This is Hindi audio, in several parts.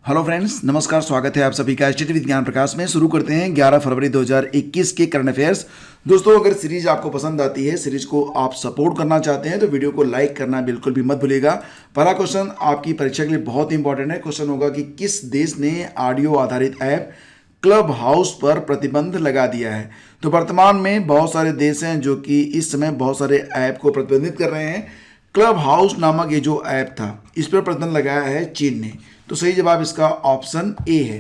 हेलो फ्रेंड्स, नमस्कार। स्वागत है आप सभी का स्टडी विद ज्ञान प्रकाश में। शुरू करते हैं 11 फरवरी 2021 के करंट अफेयर्स। दोस्तों, अगर सीरीज आपको पसंद आती है, सीरीज को आप सपोर्ट करना चाहते हैं तो वीडियो को लाइक करना बिल्कुल भी मत भूलिएगा। पहला क्वेश्चन आपकी परीक्षा के लिए बहुत इंपॉर्टेंट है। क्वेश्चन होगा कि किस देश ने ऑडियो आधारित ऐप क्लब हाउस पर प्रतिबंध लगा दिया है। तो वर्तमान में बहुत सारे देश हैं जो कि इस समय बहुत सारे ऐप को प्रतिबंधित कर रहे हैं। क्लब हाउस नामक ये जो ऐप था, इस पर प्रतिबंध लगाया है चीन ने। तो सही जवाब इसका ऑप्शन ए है।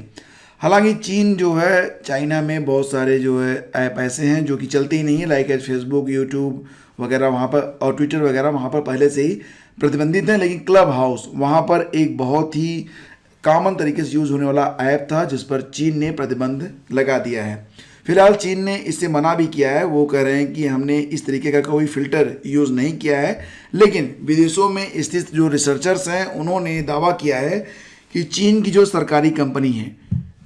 हालांकि चीन जो है, चाइना में बहुत सारे जो है ऐप ऐसे हैं जो कि चलते ही नहीं है, लाइक फेसबुक, यूट्यूब वगैरह वहाँ पर और ट्विटर वगैरह वहाँ पर पहले से ही प्रतिबंधित हैं। लेकिन क्लब हाउस वहाँ पर एक बहुत ही कॉमन तरीके से यूज़ होने वाला ऐप था जिस पर चीन ने प्रतिबंध लगा दिया है। फिलहाल चीन ने इससे मना भी किया है। वो कह रहे हैं कि हमने इस तरीके का कोई फिल्टर यूज़ नहीं किया है। लेकिन विदेशों में स्थित जो रिसर्चर्स हैं उन्होंने दावा किया है कि चीन की जो सरकारी कंपनी है,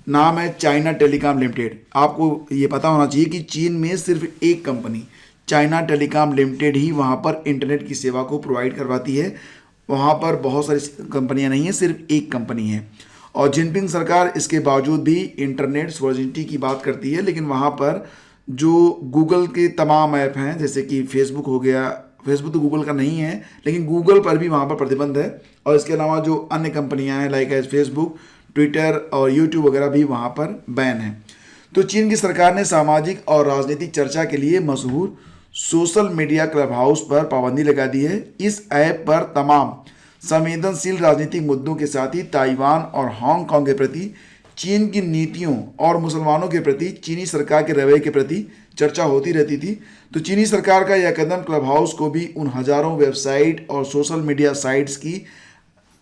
नाम है चाइना टेलीकॉम लिमिटेड। आपको ये पता होना चाहिए कि चीन में सिर्फ एक कंपनी, चाइना टेलीकॉम लिमिटेड ही वहाँ पर इंटरनेट की सेवा को प्रोवाइड करवाती है। वहाँ पर बहुत सारी कंपनियाँ नहीं हैं, सिर्फ एक कंपनी है। और जिनपिंग सरकार इसके बावजूद भी इंटरनेट सॉवरेनिटी की बात करती है। लेकिन वहाँ पर जो गूगल के तमाम ऐप हैं, जैसे कि फेसबुक हो गया, फेसबुक तो गूगल का नहीं है लेकिन गूगल पर भी वहाँ पर प्रतिबंध है। और इसके अलावा जो अन्य कंपनियाँ हैं लाइक फेसबुक, ट्विटर और यूट्यूब वगैरह भी वहाँ पर बैन है। तो चीन की सरकार ने सामाजिक और राजनीतिक चर्चा के लिए मशहूर सोशल मीडिया क्लब हाउस पर पाबंदी लगा दी है। इस ऐप पर तमाम संवेदनशील राजनीतिक मुद्दों के साथ ही ताइवान और हांगकांग के प्रति चीन की नीतियों और मुसलमानों के प्रति चीनी सरकार के रवैये के प्रति चर्चा होती रहती थी। तो चीनी सरकार का यह कदम क्लब हाउस को भी उन हजारों वेबसाइट और सोशल मीडिया साइट्स की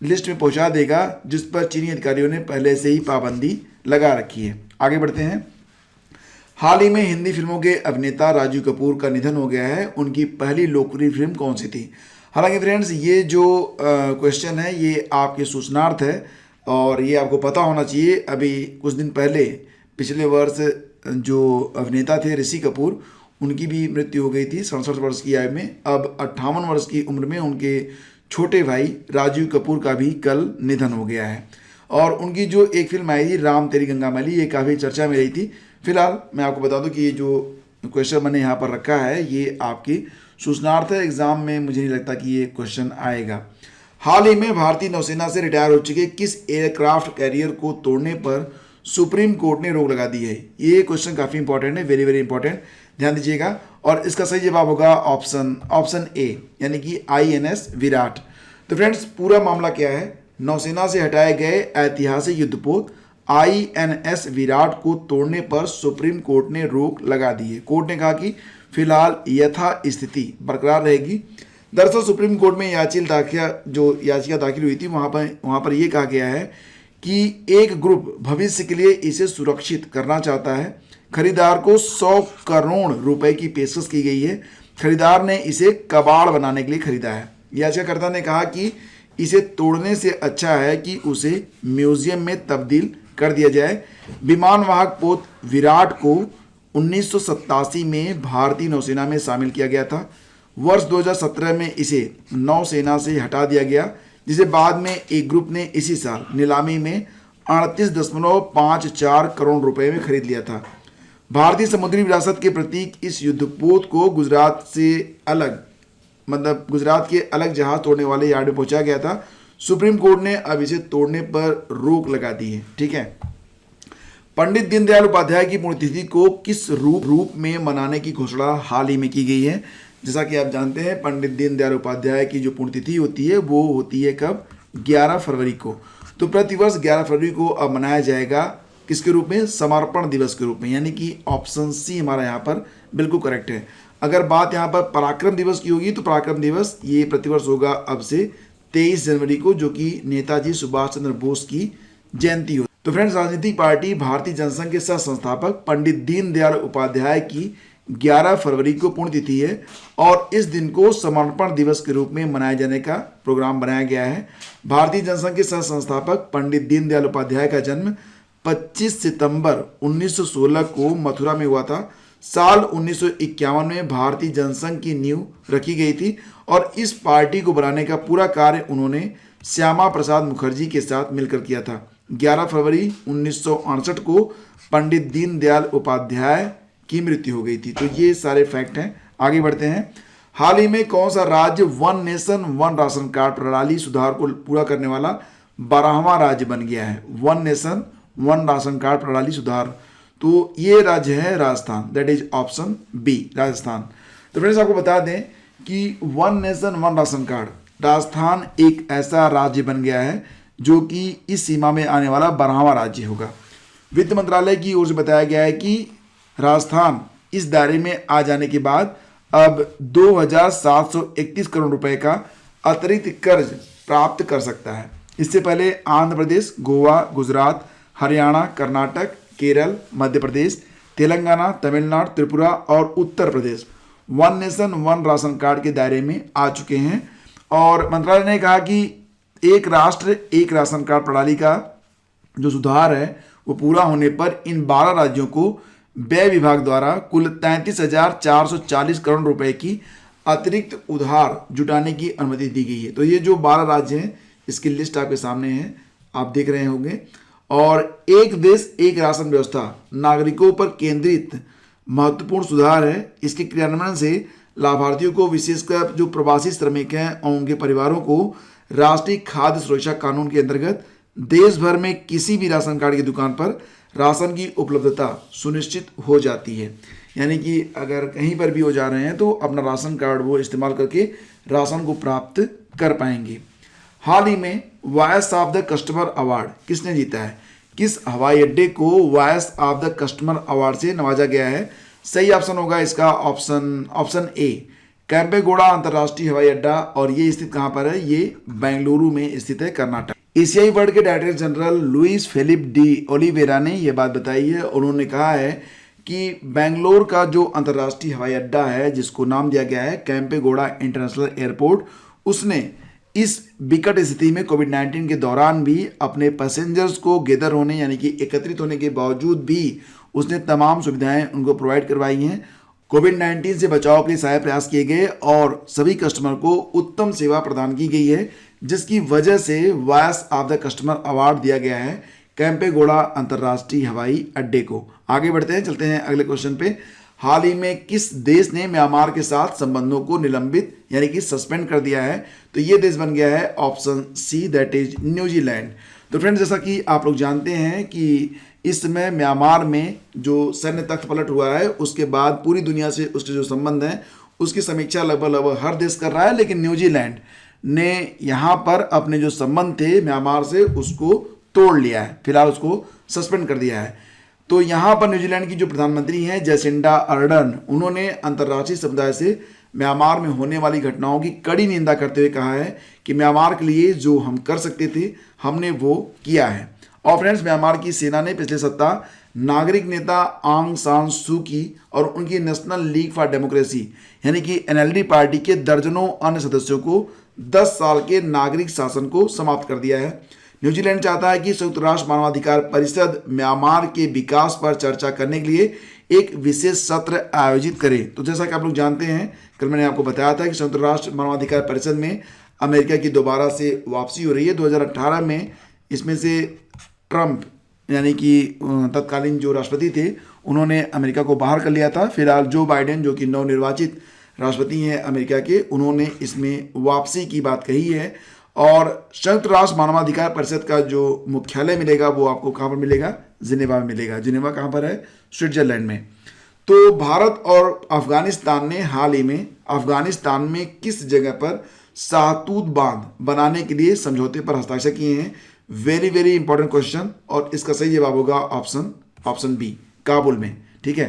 लिस्ट में पहुंचा देगा जिस पर चीनी अधिकारियों ने पहले से ही पाबंदी लगा रखी है। आगे बढ़ते हैं। हाल ही में हिंदी फिल्मों के अभिनेता राजीव कपूर का निधन हो गया है। उनकी पहली लोकप्रिय फिल्म कौन सी थी? हालांकि फ्रेंड्स, ये जो क्वेश्चन है ये आपके सूचनार्थ है और ये आपको पता होना चाहिए। अभी कुछ दिन पहले पिछले वर्ष जो अभिनेता थे ऋषि कपूर, उनकी भी मृत्यु हो गई थी 67 वर्ष की आयु में। अब 58 वर्ष की उम्र में उनके छोटे भाई राजीव कपूर का भी कल निधन हो गया है। और उनकी जो एक फिल्म आई थी राम तेरी गंगा मैली, ये काफ़ी चर्चा में रही थी। फिलहाल मैं आपको बता दूं कि ये जो क्वेश्चन मैंने यहाँ पर रखा है ये आपकी सूचनार्थ है। एग्जाम में मुझे नहीं लगता कि ये क्वेश्चन आएगा। हाल ही में भारतीय नौसेना से रिटायर हो चुके किस एयरक्राफ्ट कैरियर को तोड़ने पर सुप्रीम कोर्ट ने रोक लगा दी है? ये क्वेश्चन काफ़ी इंपॉर्टेंट है, वेरी वेरी इंपॉर्टेंट, ध्यान दीजिएगा। और इसका सही जवाब होगा ऑप्शन ए, यानी कि INS विराट। तो फ्रेंड्स, पूरा मामला क्या है? नौसेना से हटाए गए ऐतिहासिक युद्धपोत INS विराट को तोड़ने पर सुप्रीम कोर्ट ने रोक लगा दी है। कोर्ट ने कहा कि फिलहाल यथा स्थिति बरकरार रहेगी। दरअसल सुप्रीम कोर्ट में याचिका दाखिल हुई थी, वहाँ पर यह कहा गया है कि एक ग्रुप भविष्य के लिए इसे सुरक्षित करना चाहता है। खरीदार को 100 करोड़ रुपए की पेशकश की गई है। खरीदार ने इसे कबाड़ बनाने के लिए खरीदा है। याचिकाकर्ता ने कहा कि इसे तोड़ने से अच्छा है कि उसे म्यूजियम में तब्दील कर दिया जाए। विमान वाहक पोत विराट को 1987 में भारतीय नौसेना में शामिल किया गया था। वर्ष 2017 में इसे नौसेना से हटा दिया गया, जिसे बाद में एक ग्रुप ने इसी साल नीलामी में 38.54 करोड़ रुपए में खरीद लिया था। भारतीय समुद्री विरासत के प्रतीक इस युद्धपोत को गुजरात के अलग जहाज तोड़ने वाले यार्ड में पहुंचाया गया था। सुप्रीम कोर्ट ने अब इसे तोड़ने पर रोक लगा दी है। ठीक है। पंडित दीनदयाल उपाध्याय की पुण्यतिथि को किस रूप में मनाने की घोषणा हाल ही में की गई है? जैसा कि आप जानते हैं, पंडित दीनदयाल उपाध्याय की जो पुण्यतिथि होती है वो होती है कब? 11 फरवरी को। तो प्रतिवर्ष 11 फरवरी को अब मनाया जाएगा किसके रूप में? समर्पण दिवस के रूप में, यानी कि ऑप्शन सी हमारा यहाँ पर बिल्कुल करेक्ट है। अगर बात यहाँ पर पराक्रम दिवस की होगी तो पराक्रम दिवस ये प्रतिवर्ष होगा अब से 23 जनवरी को, जो कि नेताजी सुभाष चंद्र बोस की जयंती हो। तो फ्रेंड्स, राजनीतिक पार्टी भारतीय जनसंघ के सह संस्थापक पंडित दीनदयाल उपाध्याय की 11 फरवरी को पुण्यतिथि है और इस दिन को समर्पण दिवस के रूप में मनाए जाने का प्रोग्राम बनाया गया है। भारतीय जनसंघ के सह संस्थापक पंडित दीनदयाल उपाध्याय का जन्म 25 सितंबर 1916 को मथुरा में हुआ था। साल 1951 में भारतीय जनसंघ की नींव रखी गई थी और इस पार्टी को बनाने का पूरा कार्य उन्होंने श्यामा प्रसाद मुखर्जी के साथ मिलकर किया था। 11 फरवरी 1968 को पंडित दीनदयाल उपाध्याय की मृत्यु हो गई थी। तो ये सारे फैक्ट हैं। आगे बढ़ते हैं। हाल ही में कौन सा राज्य one nation one ration card प्रणाली सुधार को पूरा करने वाला 12वां राज्य बन गया है? One nation one ration card प्रणाली सुधार, तो ये राज्य है Rajasthan, that is option B, Rajasthan. तो फ्रेंड्स आपको बता दें कि one nation one ration card, Rajasthan एक ऐसा राज्य बन गया है जो कि इस सीमा में आने वाला 12वां राज्य होगा। वित्त मंत्रालय की ओर से बताया गया है कि राजस्थान इस दायरे में आ जाने के बाद अब 2,731 करोड़ रुपए का अतिरिक्त कर्ज प्राप्त कर सकता है। इससे पहले आंध्र प्रदेश, गोवा, गुजरात, हरियाणा, कर्नाटक, केरल, मध्य प्रदेश, तेलंगाना, तमिलनाडु, त्रिपुरा और Uttar Pradesh one nation one ration card के दायरे में आ चुके हैं। और मंत्रालय ने कहा कि एक राष्ट्र एक राशन कार्ड प्रणाली का जो सुधार है वो पूरा होने पर इन 12 राज्यों को व्यय विभाग द्वारा कुल 33,440 करोड़ रुपए की अतिरिक्त उधार जुटाने की अनुमति दी गई है। तो ये जो 12 राज्य हैं इसकी लिस्ट आपके सामने है, आप देख रहे होंगे। और एक देश एक राशन व्यवस्था नागरिकों पर केंद्रित महत्वपूर्ण सुधार है। इसके क्रियान्वयन से लाभार्थियों को, विशेषकर जो प्रवासी श्रमिक हैं और उनके परिवारों को, राष्ट्रीय खाद्य सुरक्षा कानून के अंतर्गत देश भर में किसी भी राशन कार्ड की दुकान पर राशन की उपलब्धता सुनिश्चित हो जाती है। यानी कि अगर कहीं पर भी हो जा रहे हैं तो अपना राशन कार्ड वो इस्तेमाल करके राशन को प्राप्त कर पाएंगे। हाल ही में voice of the customer award किसने जीता है? किस हवाई अड्डे को voice of the customer award से नवाजा गया है? सही ऑप्शन होगा इसका ऑप्शन ए, कैंपेगौड़ा अंतर्राष्ट्रीय हवाई अड्डा। और ये स्थित कहाँ पर है? ये बेंगलुरु में स्थित है, कर्नाटक। एशियाई वर्ल्ड के director general Luis Filipe de Oliveira ने यह बात बताई है। उन्होंने कहा है कि बेंगलोर का जो अंतर्राष्ट्रीय हवाई अड्डा है, जिसको नाम दिया गया है कैंपेगौड़ा इंटरनेशनल एयरपोर्ट, उसने इस विकट स्थिति में कोविड-19 के दौरान भी अपने पैसेंजर्स को गैदर होने यानी कि एकत्रित होने के बावजूद भी उसने तमाम सुविधाएं उनको प्रोवाइड करवाई हैं। कोविड-19 से बचाव के लिए सारे प्रयास किए गए और सभी कस्टमर को उत्तम सेवा प्रदान की गई है, जिसकी वजह से voice of the customer award दिया गया है कैंपेगौड़ा अंतर्राष्ट्रीय हवाई अड्डे को। आगे बढ़ते हैं, चलते हैं अगले क्वेश्चन पे। हाल ही में किस देश ने म्यांमार के साथ संबंधों को निलंबित यानी कि सस्पेंड कर दिया है? तो ये देश बन गया है option C, that is New Zealand. तो फ्रेंड्स, जैसा कि आप लोग जानते हैं कि इस समय म्यांमार में जो सैन्य तख्त पलट हुआ है उसके बाद पूरी दुनिया से उसके जो संबंध हैं उसकी समीक्षा लगभग हर देश कर रहा है, लेकिन न्यूजीलैंड ने यहाँ पर अपने जो संबंध थे म्यांमार से उसको तोड़ लिया है, फिलहाल उसको सस्पेंड कर दिया है। तो यहाँ पर न्यूजीलैंड की जो प्रधानमंत्री हैं जैसिंडा अर्डर्न, उन्होंने अंतर्राष्ट्रीय समुदाय से म्यांमार में होने वाली घटनाओं की कड़ी निंदा करते हुए कहा है कि म्यांमार के लिए जो हम कर सकते थे हमने वो किया है। और फ्रेंड्स, म्यांमार की सेना ने पिछले सप्ताह नागरिक नेता आंग सान सू की और उनकी नेशनल लीग फॉर डेमोक्रेसी यानी कि एनएलडी पार्टी के दर्जनों अन्य सदस्यों को 10 साल के नागरिक शासन को समाप्त कर दिया है। न्यूजीलैंड चाहता है कि संयुक्त राष्ट्र मानवाधिकार परिषद म्यांमार के विकास पर चर्चा करने के लिए एक विशेष सत्र आयोजित करे। तो जैसा कि आप लोग जानते हैं, कल मैंने आपको बताया था कि संयुक्त राष्ट्र मानवाधिकार परिषद में अमेरिका की दोबारा से वापसी हो रही है। 2018 में इसमें से ट्रंप यानी कि तत्कालीन जो राष्ट्रपति थे उन्होंने अमेरिका को बाहर कर लिया था। फिलहाल जो बाइडेन जो कि नवनिर्वाचित राष्ट्रपति हैं अमेरिका के, उन्होंने इसमें वापसी की बात कही है। और संयुक्त राष्ट्र मानवाधिकार परिषद का जो मुख्यालय मिलेगा वो आपको कहाँ पर मिलेगा? जिनेवा में मिलेगा। जिनेवा कहाँ पर है? स्विट्जरलैंड में। तो भारत और अफगानिस्तान ने हाल ही में अफगानिस्तान में किस जगह पर शाहतूत बांध बनाने के लिए समझौते पर हस्ताक्षर किए हैं? वेरी वेरी इंपॉर्टेंट क्वेश्चन, और इसका सही जवाब होगा ऑप्शन बी, काबुल में। ठीक है,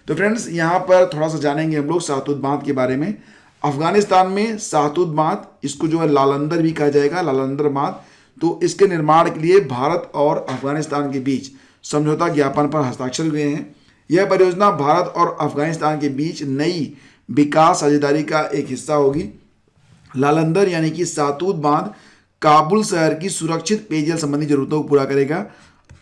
तो फ्रेंड्स यहाँ पर थोड़ा सा जानेंगे हम लोग शाहतूत बांध के बारे में। अफगानिस्तान में शाहतूत बांध, इसको जो है लालंदर भी कहा जाएगा, लालंदर बांध, तो इसके निर्माण के लिए भारत और अफगानिस्तान के बीच समझौता ज्ञापन पर हस्ताक्षर हुए हैं। यह परियोजना भारत और अफगानिस्तान के बीच नई विकास साझेदारी का एक हिस्सा होगी। लालंदर यानी कि शाहतूत बांध काबुल शहर की सुरक्षित पेयजल संबंधी जरूरतों को पूरा करेगा।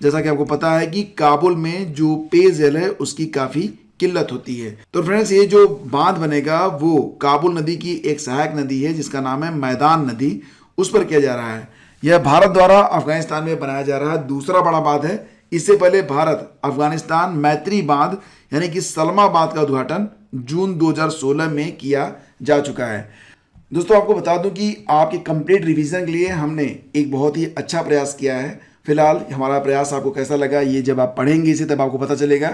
जैसा कि आपको पता है कि काबुल में जो पेयजल है उसकी काफ़ी किल्लत होती है। तो फ्रेंड्स, ये जो बांध बनेगा वो काबुल नदी की एक सहायक नदी है जिसका नाम है मैदान नदी, उस पर किया जा रहा है। यह भारत द्वारा अफगानिस्तान में बनाया जा रहा दूसरा बड़ा बांध है। इससे पहले भारत अफगानिस्तान मैत्री बांध यानी कि सलमा बांध का उद्घाटन जून 2016 में किया जा चुका है। दोस्तों आपको बता दूं कि आपके कंप्लीट रिवीजन के लिए हमने एक बहुत ही अच्छा प्रयास किया है। फिलहाल हमारा प्रयास आपको कैसा लगा ये जब आप पढ़ेंगे इसे तब आपको पता चलेगा।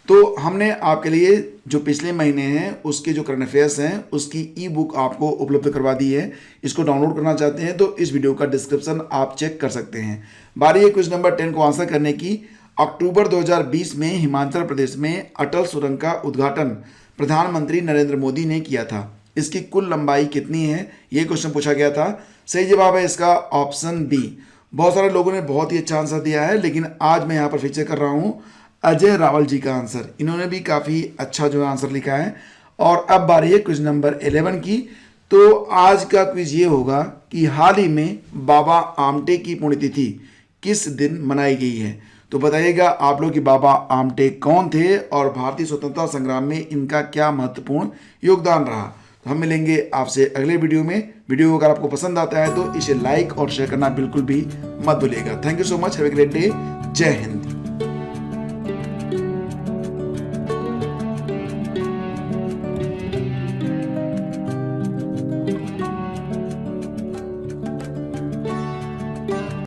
तो हमने आपके लिए जो पिछले महीने हैं उसके जो करंट अफेयर्स हैं उसकी ई बुक आपको उपलब्ध करवा दी है। इसको डाउनलोड करना चाहते हैं तो इस वीडियो का डिस्क्रिप्शन आप चेक कर सकते हैं। बारी है क्वेश्चन नंबर 10 को आंसर करने की। अक्टूबर 2020 में हिमाचल प्रदेश में अटल सुरंग का उद्घाटन प्रधानमंत्री नरेंद्र मोदी ने किया था। इसकी कुल लंबाई कितनी है ये क्वेश्चन पूछा गया था। सही जवाब है इसका ऑप्शन बी। बहुत सारे लोगों ने बहुत ही अच्छा आंसर दिया है, लेकिन आज मैं यहाँ पर फीचर कर रहा हूँ अजय रावल जी का आंसर। इन्होंने भी काफ़ी अच्छा जो आंसर लिखा है। और अब बारी है क्विज नंबर 11 की। तो आज का क्विज ये होगा कि हाल ही में बाबा आमटे की पुण्यतिथि किस दिन मनाई गई है। तो बताइएगा आप लोग कि बाबा आमटे कौन थे और भारतीय स्वतंत्रता संग्राम में इनका क्या महत्वपूर्ण योगदान रहा। तो हम मिलेंगे आपसे अगले वीडियो में। वीडियो अगर आपको पसंद आता है तो इसे लाइक और शेयर करना बिल्कुल भी मत भूलिएगा। Thank you so much. Have a great day. जय हिंद।